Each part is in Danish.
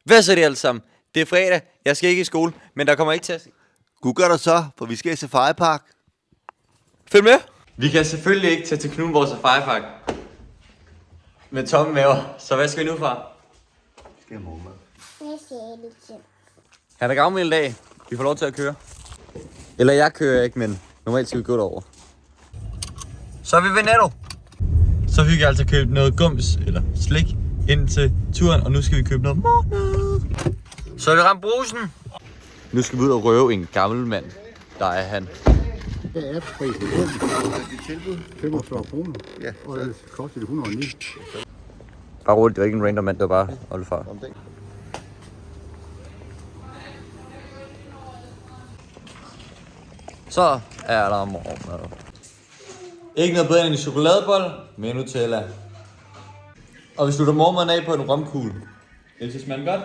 Hvad så det alle sammen? Det er fredag, jeg skal ikke i skole, men der kommer ikke til at se. Gud gør der så, for vi skal i safaripark. Følg med. Vi kan selvfølgelig ikke tage til Knudborg Safaripark med tomme maver, så hvad skal vi nu fra? Skal jeg morgenmad? Han er gavmild i dag. Vi får lov til at køre. Eller jeg kører ikke, men normalt skal vi gå derover. Så er vi ved Netto. Så fik jeg altså købt noget gums eller slik ind til turen, og nu skal vi købe noget morgenmad. Så er vi ramt Brugsen. Nu skal vi ud og røve en gammel mand. Der er han. Hvad er prisen? Det er tilbud. 45 kroner. Ja. Og det koster det 109. Bare roligt, det var ikke en random mand, det var bare oldefar. Så er der morgenmad. Ikke noget bedre end en chokoladebold med Nutella. Og vi slutter morgenmaden af på en romkugle. Det smager godt.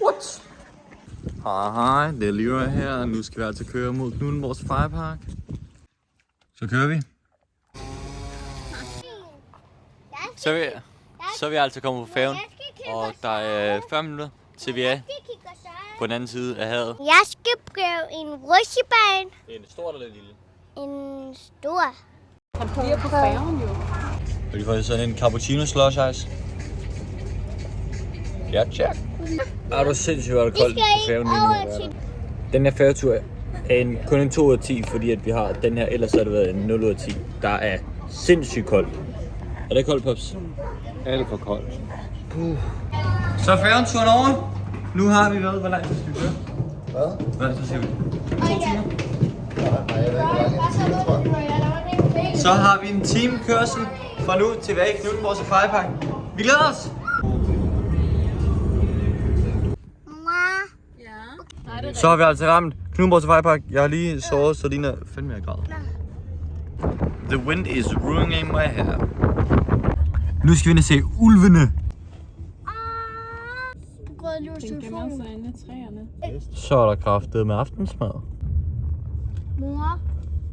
What? Hej, det er Leroy her. Nu skal vi altså køre mod Knudborg Safaripark. Så kører vi. Så er vi altså kommet på færgen, og der er 40 minutter til vi er på den anden side af havet. Jeg skal prøve en rutsjebane. En stor eller lille? En stor. Han bliver på færgen jo. Og de får sådan en cappuccino slush ice. Ja, check. Er du sindssygt, hvor er det koldt på færgen lige nu? Den her færgetur er kun en 2 ud af 10, fordi at vi har den her, ellers har det været en 0 ud af 10. Der er sindssygt koldt. Er det koldt, Pops? Alt for koldt. Så er færgeturen over. Nu har vi været, hvor langt skal vi køre? Hvad så siger vi? 2 timer. Så har vi en time kørsel fra nu til væk Knudborg Safaripark. Vi glæder os! Så har vi altså ramt Knudborg Safaripark. Jeg har lige sovet, så ligner 5 grader. The wind is ruining my hair. Nu skal vi ind og se ulvene. Den gemmer sig inde i træerne. Så er der kraftet med aftensmad. Mor,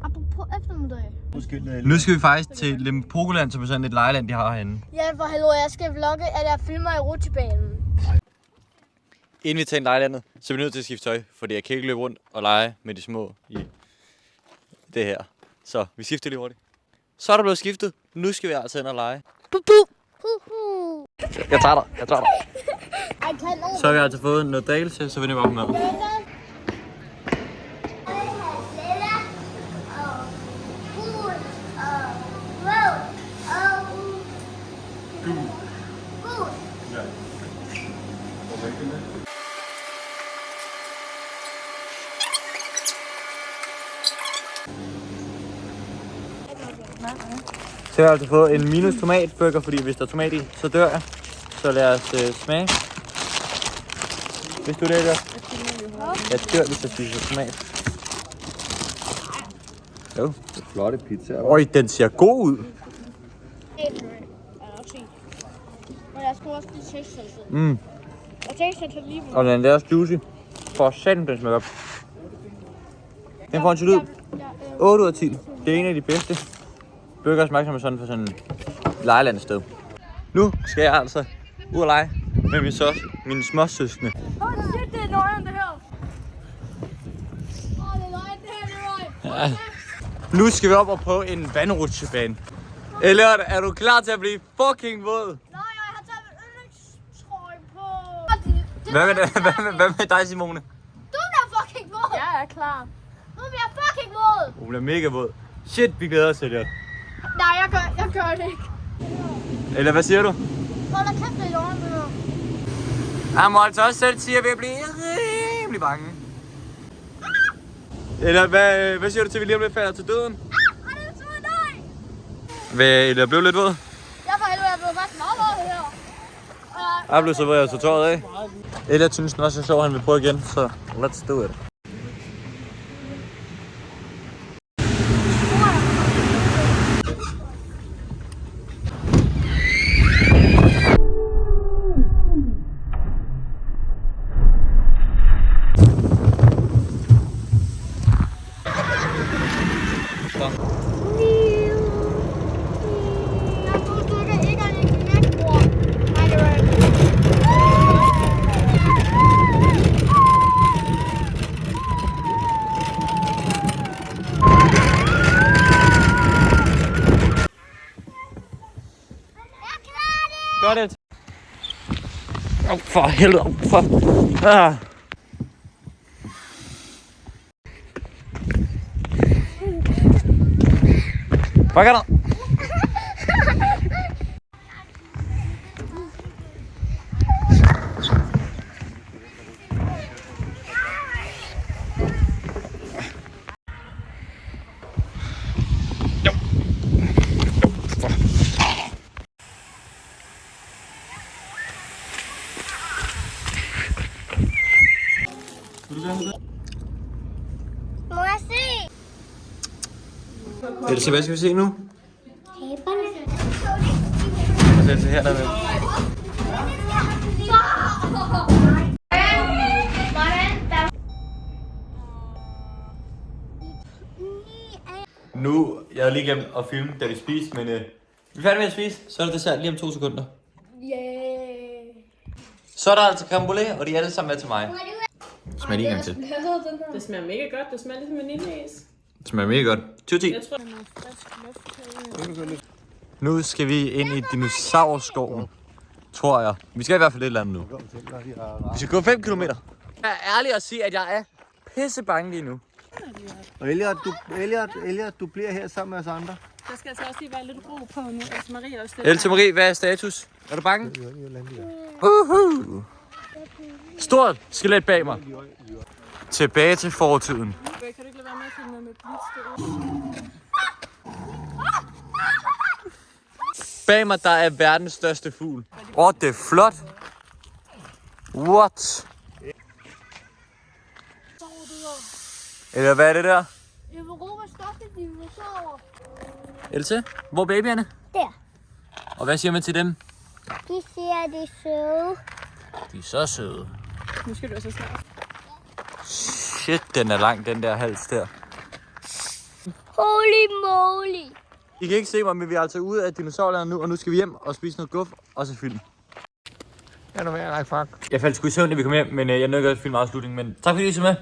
apropos eftermiddag. Nu skal vi faktisk til Limpopoland, som er sådan et lejeland, de har herinde. Ja, for helvede, jeg skal vlogge, at jeg filmer i rutsjebanen. Inden vi tager ind i lejelandet, så er vi nødt til at skifte tøj, fordi jeg kan ikke løbe rundt og lege med de små i det her. Så vi skifter lige hurtigt. Så er der blevet skiftet. Nu skal vi altså ind og lege. Jeg tager dig. Så har vi altså fået noget dagelse, så vi er bare på mad. Så har jeg altså fået en minus tomatburger, fordi hvis der er tomat i, så dør jeg. Så lad os smage. Hvis du det der? Jeg dør, hvis jeg spiser tomat. Jo. Det er flotte pizza. Øj, den ser god ud. Men jeg skulle også blive tekstsalset. Og tekstsalset lige Og den er også juicy. For satan, den smager godt. Den får en til lyd. 8 ud af 10. Det er en af de bedste burgers, som er sådan for sådan en lejelandssted. Nu skal jeg altså ud og lege med mine småsøskende. Hold shit, det er løgn, det her. Det er løgn, det her, Ja. Nu skal vi op og på en vandrutsjebane. Elliot, er du klar til at blive fucking våd? Nej, jeg har taget min yndlingstrøje på. Hvad med dig, Simone? Du bliver fucking våd. Jeg er klar. Du bliver fucking våd. Hun bliver mega våd. Shit, vi glæder os, Elliot. Nej, jeg gør det ikke. Eller hvad siger du? Hold da kæft, det er løgn, det her. Jeg må altså også selv sige, at jeg bliver rimelig bange. Eller hvad siger du til, at vi lige om lidt falder til døden? Eller blev lidt våd? Jeg for helvede, jeg blev faktisk meget våd her. Jeg blev så våd, jeg så tøjet af. Eller synes den også er sjov, han vil prøve igen, så let's do it. Jeg tror, du ikke engang en knækbror. Nej, det var ikke. for helvede. For... Ah. Hvad kan der? Må jeg se? Else, hvad skal vi se nu? Hæberne. Altså her der med. Nu, jeg har lige glemt at filme, da de spiste, men vi er færdige med at spise, så er det dessert lige om 2 sekunder. Yeah. Så er der altså creme brûlée, og de er alle sammen med til mig. Smag lige en gang til. Det smager mega godt. Det smager ligesom vaniljeis. Det smager mega godt. 20-10. Jeg tror, det er frisk luft. Nu skal vi ind i dinosaurskoven, tror jeg. Vi skal i hvert fald et eller andet nu. Vi skal gå 5 kilometer. Jeg er ærlig at sige, at jeg er pisse bange lige nu. Og Elliot, du bliver her sammen med os andre. Der skal altså også lige være lidt ro på nu. Altså Marie er også lidt... Else Marie, hvad er status? Er du bange? Stort skelet bag mig. Tilbage til fortiden. Kan du ikke lade være med at filme noget med blitz? Bag mig, der er verdens største fugl. Det er flot. What? Eller hvad er det der? Europas største dinosaurer. Else, hvor er babyerne? Der. Og hvad siger man til dem? De siger, de er søde. De er så søde. Nu skal du også snart. Shit, den er lang, den der hals der. Holy moly. I kan ikke se mig, men vi er altså ude af dinosaurerne nu, og nu skal vi hjem og spise noget guf og se film. Jeg faldt sgu i søvn, da vi kom hjem, men jeg nåede ikke at filme afslutningen, men tak fordi I så med.